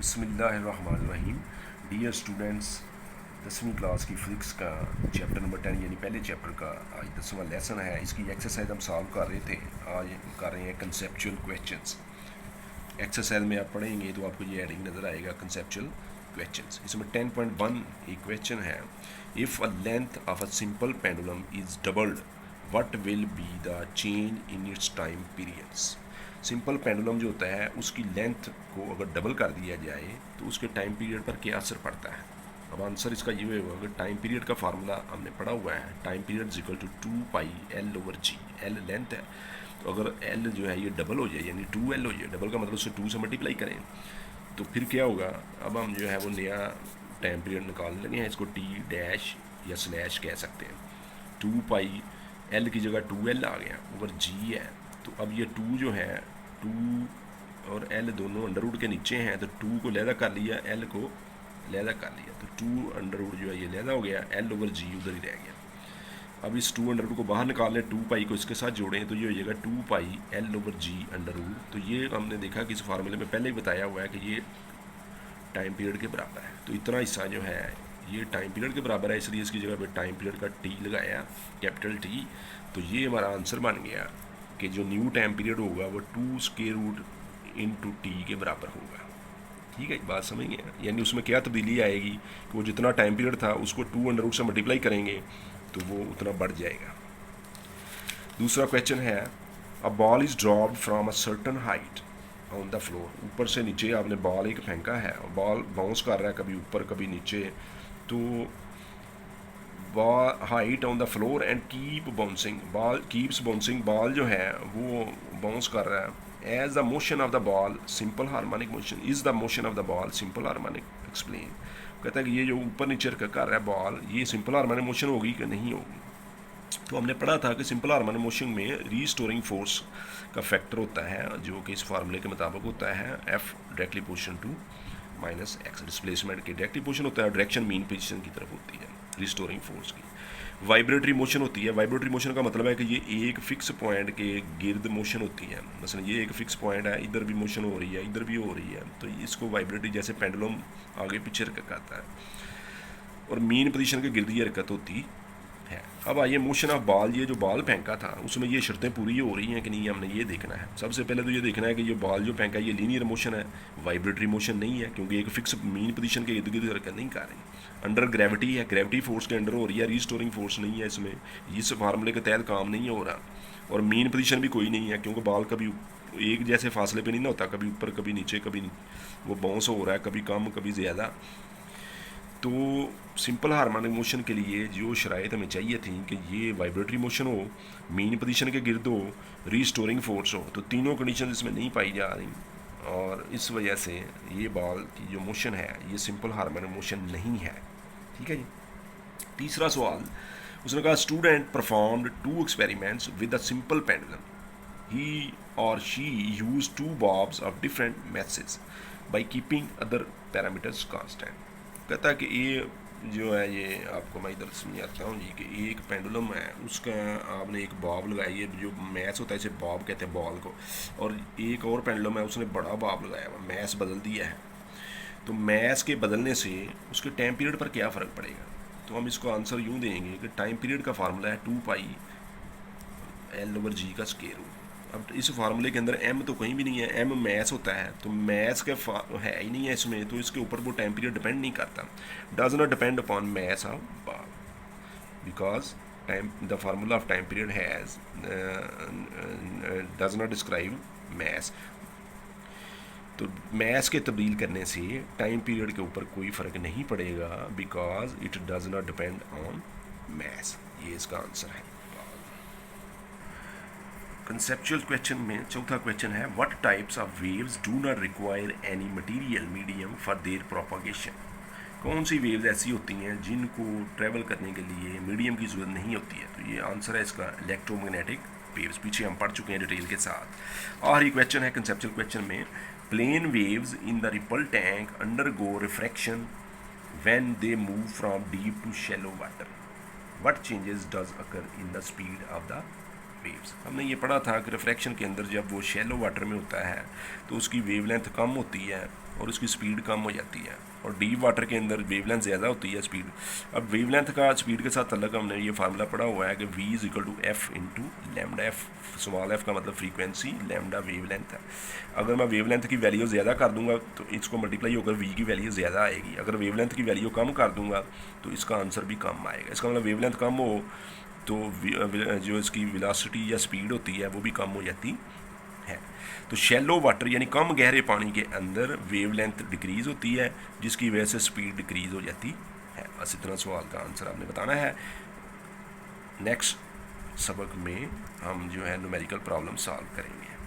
बिस्मिल्लाहिर्रहमानिर्रहीम। Dear students, 10वीं class की फ़िज़िक्स का चैप्टर नंबर 10 यानी पहले चैप्टर का आज 10वां लेसन है। इसकी एक्सरसाइज हम सॉल्व कर रहे थे। आज कर रहे हैं कंसेप्चुअल क्वेश्चंस। एक्सरसाइज में आप पढ़ेंगे तो आपको ये हेडिंग नज़र आएगा कंसेप्चुअल क्वेश्चंस। इसमें 10.1 एक क्वेश्चन है, if a length of a simple pendulum is doubled what will be the change in its time periods. Simple pendulum जो होता है उसकी लेंथ को अगर डबल कर दिया जाए तो उसके टाइम पीरियड पर क्या असर पड़ता है। अब आंसर इसका ये होगा कि टाइम पीरियड का फार्मूला हमने पढ़ा हुआ है, time period is equal to 2πL/g। L length है, तो अगर एल जो है ये डबल हो जाए यानी 2L हो जाए, डबल का मतलब उससे 2 से मल्टीप्लाई करें तो फिर क्या होगा। अब हम जो है वो नया टाइम पीरियड निकालने लगे हैं, इसको टी डैश या स्लैश कह सकते हैं। 2πL की जगह 2L आ गया ओवर जी है। तो अब ये 2 जो है 2 और L दोनों अंडर रूट के नीचे हैं, तो 2 को लहदा कर लिया, L को लहदा कर लिया, तो 2 अंडर रूट जो है ये लहदा हो गया, L ओवर जी उधर ही रह गया। अब इस 2 अंडर रूट को बाहर निकाल लें, 2π को इसके साथ जोड़ें तो ये हो जाएगा 2πL/g अंडर रूट। तो ये हमने देखा कि इस फार्मूले में पहले ही बताया हुआ है कि ये टाइम पीरियड के बराबर है। तो इतना हिस्सा जो है ये टाइम पीरियड के बराबर है, इसलिए इसकी जगह पे टाइम पीरियड का टी लगाया, कैपिटल टी। तो ये हमारा आंसर बन गया कि जो न्यू टाइम पीरियड होगा वो 2√(t) के बराबर होगा। ठीक है, बात समझ गए। यानी उसमें क्या तब्दीली आएगी कि वो जितना टाइम पीरियड था उसको 2 अंडर रूट से मल्टीप्लाई करेंगे तो वो उतना बढ़ जाएगा। दूसरा क्वेश्चन है, a ball is dropped from a certain height on the floor. ऊपर से नीचे आपने बॉल एक फेंका है, बॉल बाउंस कर रहा है कभी ऊपर कभी नीचे, तो ball height on the floor and keep bouncing, ball keeps bouncing, ball जो है वो बाउंस कर रहा है। As the motion of the ball simple harmonic motion, is the motion of the ball simple harmonic, explain. कहता है कि ये जो ऊपर नीचे कर रहा है बॉल, ये सिंपल हार्मोनिक मोशन होगी कि नहीं होगी। तो हमने पढ़ा था कि सिंपल हार्मोनिक मोशन में रीस्टोरिंग फोर्स का फैक्टर होता है जो कि इस फार्मूले के मुताबिक होता है F directly position to minus x. Displacement की डायरेक्टली पोजिशन होता है, डायरेक्शन मीन पोजिशन की तरफ होती है रिस्टोरिंग फोर्स की। वाइब्रेटरी मोशन होती है, वाइब्रेटरी मोशन का मतलब है कि ये एक फिक्स पॉइंट के गिर्द मोशन होती है। मसलन ये एक फिक्स पॉइंट है, इधर भी मोशन हो रही है इधर भी हो रही है, तो इसको वाइब्रेटरी, जैसे पेंडुलम आगे पीछे करता है और मीन पोजीशन के गिर्द ये हरकत होती है। अब आइए मोशन ऑफ बॉल, ये जो बॉल फेंका था उसमें ये शर्तें पूरी हो रही हैं कि नहीं, हमने ये देखना है। सबसे पहले तो ये देखना है कि ये बॉल जो फेंका ये लीनियर मोशन है, वाइब्रेटरी मोशन नहीं है, क्योंकि एक फिक्स मीन पोजीशन के इर्द गिर्द हरकत नहीं कर रही। अंडर ग्रेविटी है, ग्रेविटी फोर्स के अंडर हो रही है, रीस्टोरिंग फोर्स नहीं है इसमें, इस फार्मूले के तहत काम नहीं हो रहा। और मीन पोजीशन भी कोई नहीं है, क्योंकि बॉल कभी एक जैसे फासले पे नहीं ना होता, कभी ऊपर कभी नीचे, कभी वो बाउंस हो रहा है, कभी कम कभी ज़्यादा। तो सिंपल हार्मोनिक मोशन के लिए जो शराइत हमें चाहिए थी कि ये वाइब्रेटरी मोशन हो, मीन पोजीशन के गिर्द हो, रीस्टोरिंग फोर्स हो, तो तीनों कंडीशन इसमें नहीं पाई जा रही और इस वजह से ये बॉल की जो मोशन है ये सिंपल हार्मोनिक मोशन नहीं है। ठीक है जी। तीसरा सवाल, उसने कहा student performed 2 experiments with a simple pendulum, he or she used 2 bobs of different masses by keeping other parameters constant। कहता है कि ये जो है, ये आपको मैं इधर समझाता हूँ जी, कि एक पेंडुलम है उसका आपने एक बॉब लगाई है, जो मैस होता है इसे बॉब कहते हैं बॉल को, और एक और पेंडुलम है उसने बड़ा बॉब लगाया हुआ, मैस बदल दिया है। तो मैस के बदलने से उसके टाइम पीरियड पर क्या फ़र्क पड़ेगा। तो हम इसको आंसर यूँ देंगे कि टाइम पीरियड का फार्मूला है 2πL/g का स्क्वायर रूट। अब इस फार्मूले के अंदर m तो कहीं भी नहीं है, m मैस होता है, तो मैस का है ही नहीं है इसमें, तो इसके ऊपर वो टाइम पीरियड डिपेंड नहीं करता। Does not depend upon mass of ball because time the formula of time period has does not describe mass. तो मैस के तब्दील करने से टाइम पीरियड के ऊपर कोई फ़र्क नहीं पड़ेगा, because it does not depend on mass. ये इसका आंसर है। कंसेप्चुअल क्वेश्चन में चौथा क्वेश्चन है, what types of waves do not require any material medium for their propagation. कौन सी वेव्स ऐसी होती हैं जिनको ट्रैवल करने के लिए मीडियम की ज़रूरत नहीं होती है। तो ये आंसर है इसका इलेक्ट्रोमैग्नेटिक वेव्स, पीछे हम पढ़ चुके हैं डिटेल के साथ। आखिरी क्वेश्चन है कंसेप्चुअल क्वेश्चन में, plane waves in the ripple tank undergo refraction when they move from deep to shallow water, what changes does occur in the speed of the waves. हमने ये पढ़ा था कि रिफ्रैक्शन के अंदर जब वो शैलो वाटर में होता है तो उसकी वेवलेंथ कम होती है और उसकी स्पीड कम हो जाती है। और डीप वाटर के अंदर वेवलेंथ ज़्यादा होती है स्पीड। अब वेवलेंथ का स्पीड के साथ तल्लक हमने ये फार्मूला पढ़ा हुआ है कि v is equal to F into lambda. F small F का मतलब फ्रीक्वेंसी, लैम्डा वेवलेंथ है। अगर मैं वेवलेंथ की वैल्यू ज़्यादा कर दूंगा तो इसको मल्टीप्लाई होकर v की वैल्यू ज़्यादा आएगी। अगर वेवलेंथ की वैल्यू कम कर दूंगा तो इसका आंसर भी कम आएगा। इसका मतलब वेवलेंथ कम हो तो जो इसकी वेलोसिटी या स्पीड होती है वो भी कम हो जाती है। तो शैलो वाटर यानी कम गहरे पानी के अंदर वेवलेंथ डिक्रीज़ होती है, जिसकी वजह से स्पीड डिक्रीज़ हो जाती है। बस इतना सवाल का आंसर आपने बताना है। नेक्स्ट सबक में हम जो है न्यूमेरिकल प्रॉब्लम सॉल्व करेंगे।